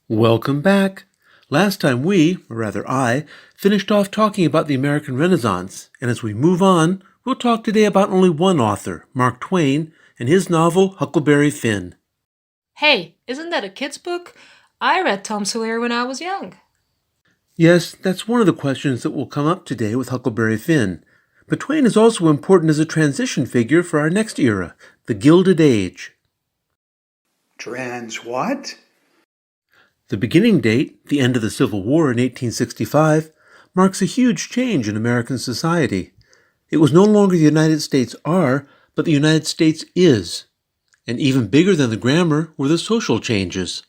Welcome back. Last time or rather I, finished off talking about the American Renaissance, and as we move on, we'll talk today about only one author, Mark Twain, and his novel Huckleberry Finn. Hey, isn't that a kid's book? I read Tom Sawyer when I was young. Yes, that's one of the questions that will come up today with Huckleberry Finn. But Twain is also important as a transition figure for our next era, the Gilded Age. Trans what? The beginning date, the end of the Civil War in 1865, marks a huge change in American society. It was no longer the United States are, but the United States is. And even bigger than the grammar were the social changes.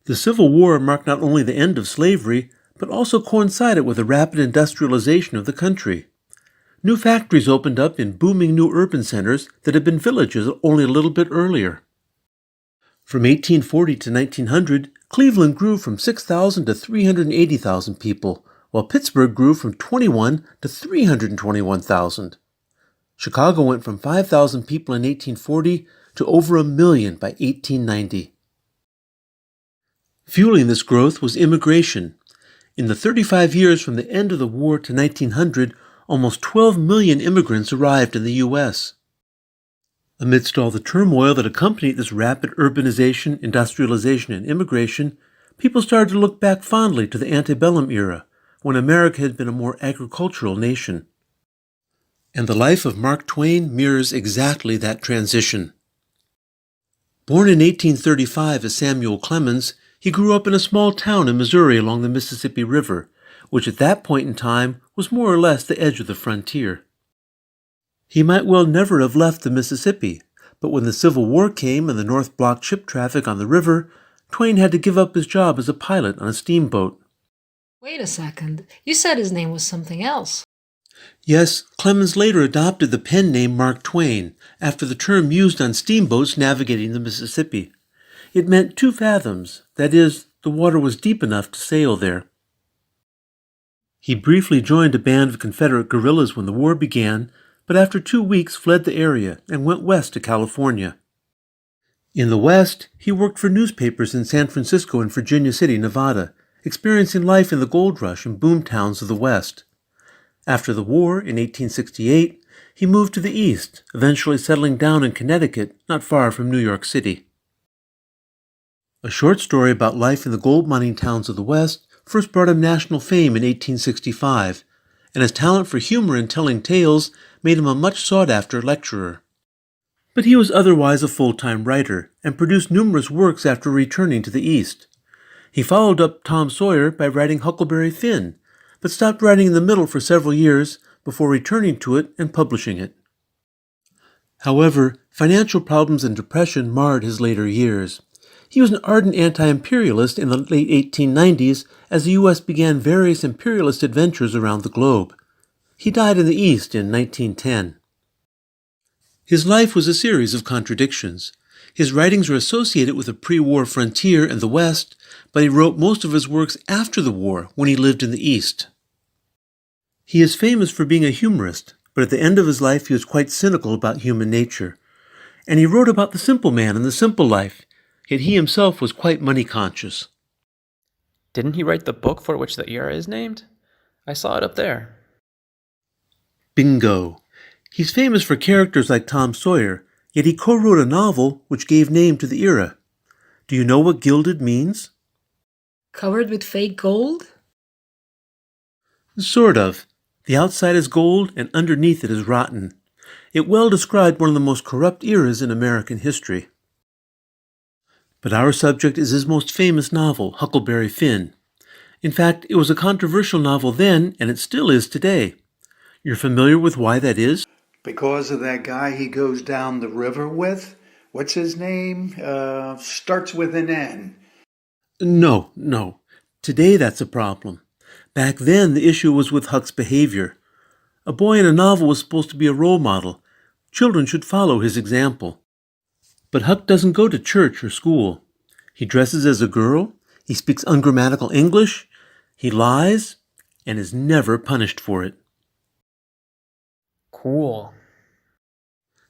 The Civil War marked not only the end of slavery, but also coincided with the rapid industrialization of the country. New factories opened up in booming new urban centers that had been villages only a little bit earlier. From 1840 to 1900, Cleveland grew from 6,000 to 380,000 people, while Pittsburgh grew from 21 to 321,000. Chicago went from 5,000 people in 1840 to over 1 million by 1890. Fueling this growth was immigration. In the 35 years from the end of the war to 1900, almost 12 million immigrants arrived in the U.S. Amidst all the turmoil that accompanied this rapid urbanization, industrialization, and immigration, people started to look back fondly to the antebellum era, when America had been a more agricultural nation. And the life of Mark Twain mirrors exactly that transition. Born in 1835 as Samuel Clemens, he grew up in a small town in Missouri along the Mississippi River, which at that point in time was more or less the edge of the frontier. He might well never have left the Mississippi, but when the Civil War came and the North blocked ship traffic on the river, Twain had to give up his job as a pilot on a steamboat. Wait a second, you said his name was something else. Yes, Clemens later adopted the pen name Mark Twain, after the term used on steamboats navigating the Mississippi. It meant 2 fathoms, that is, the water was deep enough to sail there. He briefly joined a band of Confederate guerrillas when the war began, but after 2 weeks fled the area and went west to California. In the West, he worked for newspapers in San Francisco and Virginia City, Nevada, experiencing life in the gold rush and boom towns of the West. After the war, in 1868, he moved to the East, eventually settling down in Connecticut, not far from New York City. A short story about life in the gold mining towns of the West first brought him national fame in 1865, and his talent for humor and telling tales made him a much sought-after lecturer. But he was otherwise a full-time writer, and produced numerous works after returning to the East. He followed up Tom Sawyer by writing Huckleberry Finn, but stopped writing in the middle for several years before returning to it and publishing it. However, financial problems and depression marred his later years. He was an ardent anti-imperialist in the late 1890s as the U.S. began various imperialist adventures around the globe. He died in the East in 1910. His life was a series of contradictions. His writings are associated with the pre-war frontier and the West, but he wrote most of his works after the war when he lived in the East. He is famous for being a humorist, but at the end of his life he was quite cynical about human nature. And he wrote about the simple man and the simple life, yet he himself was quite money-conscious. Didn't he write the book for which the era is named? I saw it up there. Bingo! He's famous for characters like Tom Sawyer, yet he co-wrote a novel which gave name to the era. Do you know what gilded means? Covered with fake gold? Sort of. The outside is gold and underneath it is rotten. It well described one of the most corrupt eras in American history. But our subject is his most famous novel, Huckleberry Finn. In fact, it was a controversial novel then, and it still is today. You're familiar with why that is? Because of that guy he goes down the river with? What's his name? Starts with an N. No. Today that's a problem. Back then the issue was with Huck's behavior. A boy in a novel was supposed to be a role model. Children should follow his example. But Huck doesn't go to church or school. He dresses as a girl, he speaks ungrammatical English, he lies, and is never punished for it. Cool.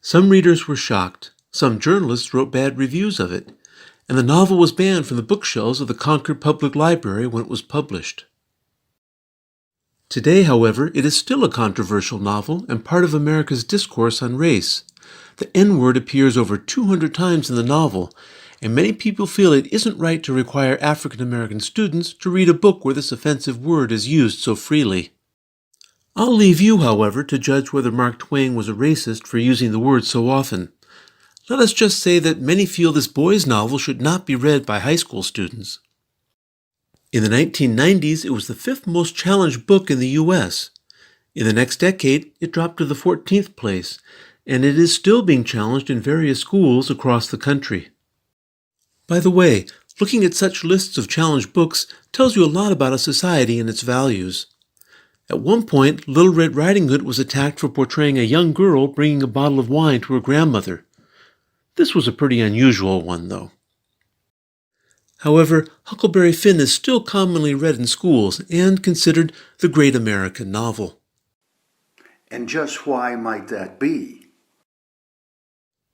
Some readers were shocked. Some journalists wrote bad reviews of it. and the novel was banned from the bookshelves of the Concord Public Library when it was published. Today, however, it is still a controversial novel and part of America's discourse on race. The N-word appears over 200 times in the novel, and many people feel it isn't right to require African American students to read a book where this offensive word is used so freely. I'll leave you, however, to judge whether Mark Twain was a racist for using the word so often. Let us just say that many feel this boys' novel should not be read by high school students. In the 1990s, it was the 5th most challenged book in the U.S. In the next decade, it dropped to the 14th place, and it is still being challenged in various schools across the country. By the way, looking at such lists of challenged books tells you a lot about a society and its values. At one point, Little Red Riding Hood was attacked for portraying a young girl bringing a bottle of wine to her grandmother. This was a pretty unusual one, though. However, Huckleberry Finn is still commonly read in schools and considered the great American novel. And just why might that be?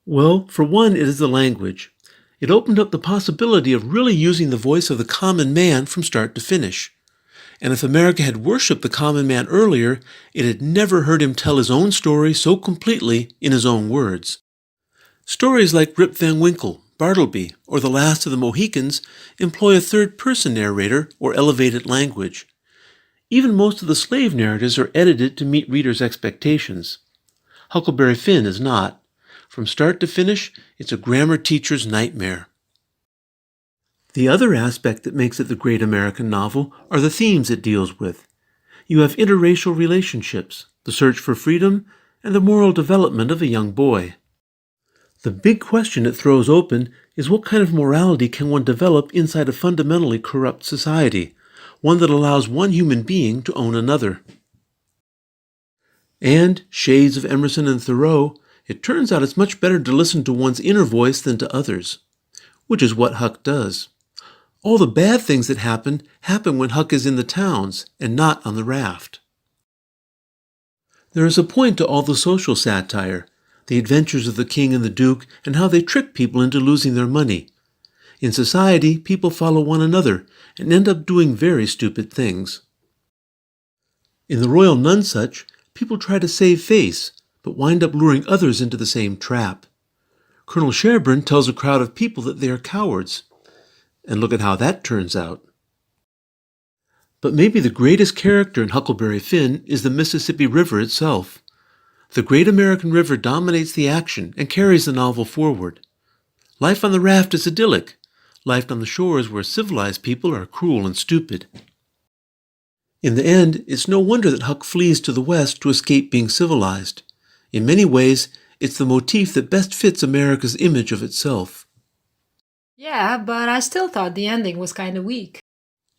Well, for one, it is the language. It opened up the possibility of really using the voice of the common man from start to finish. And if America had worshipped the common man earlier, it had never heard him tell his own story so completely in his own words. Stories like Rip Van Winkle, Bartleby, or The Last of the Mohicans employ a third-person narrator or elevated language. Even most of the slave narratives are edited to meet readers' expectations. Huckleberry Finn is not. From start to finish, it's a grammar teacher's nightmare. The other aspect that makes it the great American novel are the themes it deals with. You have interracial relationships, the search for freedom, and the moral development of a young boy. The big question it throws open is what kind of morality can one develop inside a fundamentally corrupt society, one that allows one human being to own another. And, shades of Emerson and Thoreau, it turns out it's much better to listen to one's inner voice than to others, which is what Huck does. All the bad things that happen when Huck is in the towns and not on the raft. There is a point to all the social satire, the adventures of the king and the duke, and how they trick people into losing their money. In society, people follow one another and end up doing very stupid things. In the Royal Nonsuch, people try to save face, but wind up luring others into the same trap. Colonel Sherburne tells a crowd of people that they are cowards. And look at how that turns out. But maybe the greatest character in Huckleberry Finn is the Mississippi River itself. The great American river dominates the action and carries the novel forward. Life on the raft is idyllic. Life on the shores where civilized people are cruel and stupid. In the end, it's no wonder that Huck flees to the west to escape being civilized. In many ways, it's the motif that best fits America's image of itself. Yeah, but I still thought the ending was kinda weak.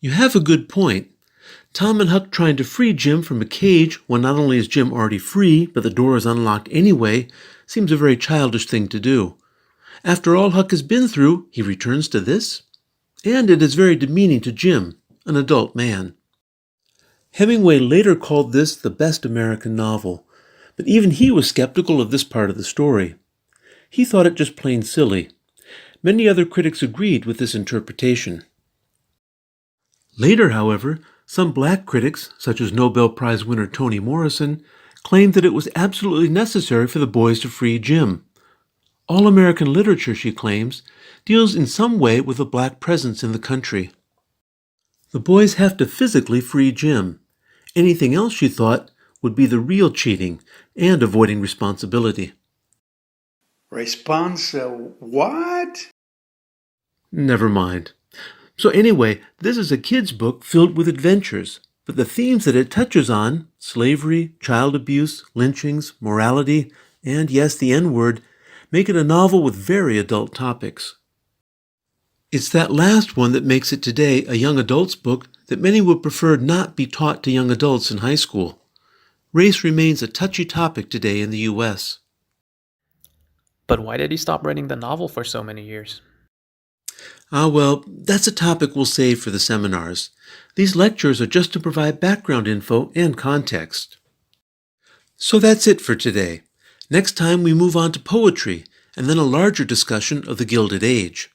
You have a good point. Tom and Huck trying to free Jim from a cage when not only is Jim already free, but the door is unlocked anyway, seems a very childish thing to do. After all Huck has been through, he returns to this? And it is very demeaning to Jim, an adult man. Hemingway later called this the best American novel, but even he was skeptical of this part of the story. He thought it just plain silly. Many other critics agreed with this interpretation. Later, however, some black critics, such as Nobel Prize winner Toni Morrison, claimed that it was absolutely necessary for the boys to free Jim. All American literature, she claims, deals in some way with a black presence in the country. The boys have to physically free Jim. Anything else, she thought, would be the real cheating and avoiding responsibility. What? Never mind. So anyway, this is a kid's book filled with adventures, but the themes that it touches on, slavery, child abuse, lynchings, morality, and yes, the N-word, make it a novel with very adult topics. It's that last one that makes it today a young adult's book that many would prefer not be taught to young adults in high school. Race remains a touchy topic today in the U.S. But why did he stop writing the novel for so many years? Well, that's a topic we'll save for the seminars. These lectures are just to provide background info and context. So that's it for today. Next time we move on to poetry, and then a larger discussion of the Gilded Age.